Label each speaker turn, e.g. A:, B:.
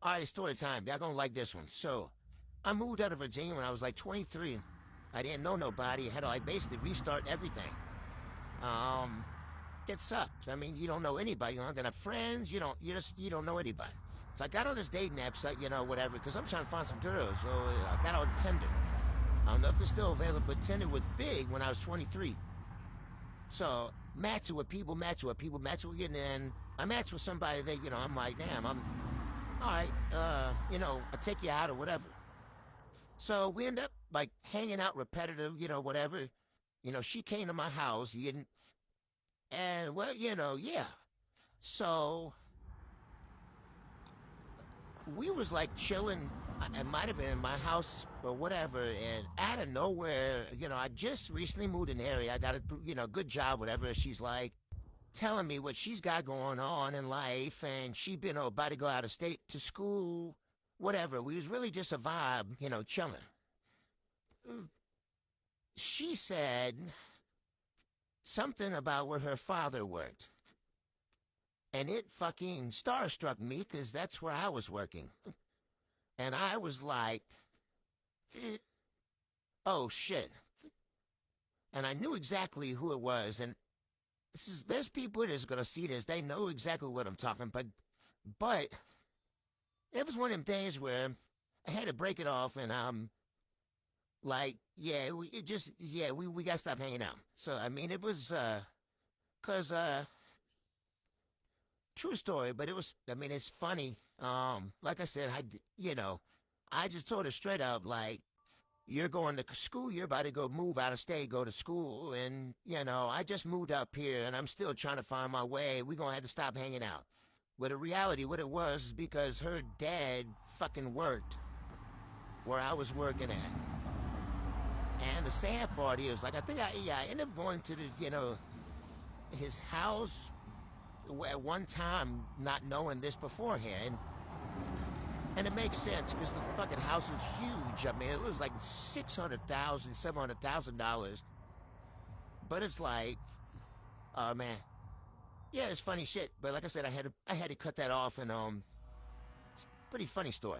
A: All right, story time. Y'all gonna like this one. So, I moved out of Virginia when I was like 23. I didn't know nobody. I had to like basically restart everything. Um, it sucked. I mean, you don't know anybody. You don't have friends. You don't know anybody. So I got on this dating app site, whatever, because I'm trying to find some girls. So I got on Tinder. I don't know if it's still available, but Tinder was big when I was 23. So matching with people, matching with people, matching with, and then I matched with somebody that, I'm like, damn, I'm all right, I'll take you out or whatever. So we end up like hanging out repetitive, whatever. She came to my house, and well, yeah. So we was like chilling. It might have been in my house or whatever, and out of nowhere, I just recently moved in the area. I got a, good job, whatever. She's like telling me what she's got going on in life, and she been about to go out of state to school, whatever. We was really just a vibe, chilling. She said something about where her father worked, and it fucking starstruck me because that's where I was working. And I was like, oh shit. And I knew exactly who it was, and there's people that's gonna see this. They know exactly what I'm talking, but it was one of them days where I had to break it off, and like, yeah, we gotta stop hanging out. So I mean, it was cause true story, but it was. I mean, it's funny. Like I said, I just told her straight up, like, you're going to school, you're about to go move out of state, go to school, and, I just moved up here, and I'm still trying to find my way. We're going to have to stop hanging out. But the reality, what it was, is because her dad fucking worked where I was working at. And the sad part is, like, I ended up going to his house at one time, not knowing this beforehand. And it makes sense because the fucking house was huge. I mean, it was like $600,000, $700,000. But it's like, oh man, yeah, it's funny shit. But like I said, I had to cut that off, and pretty funny story.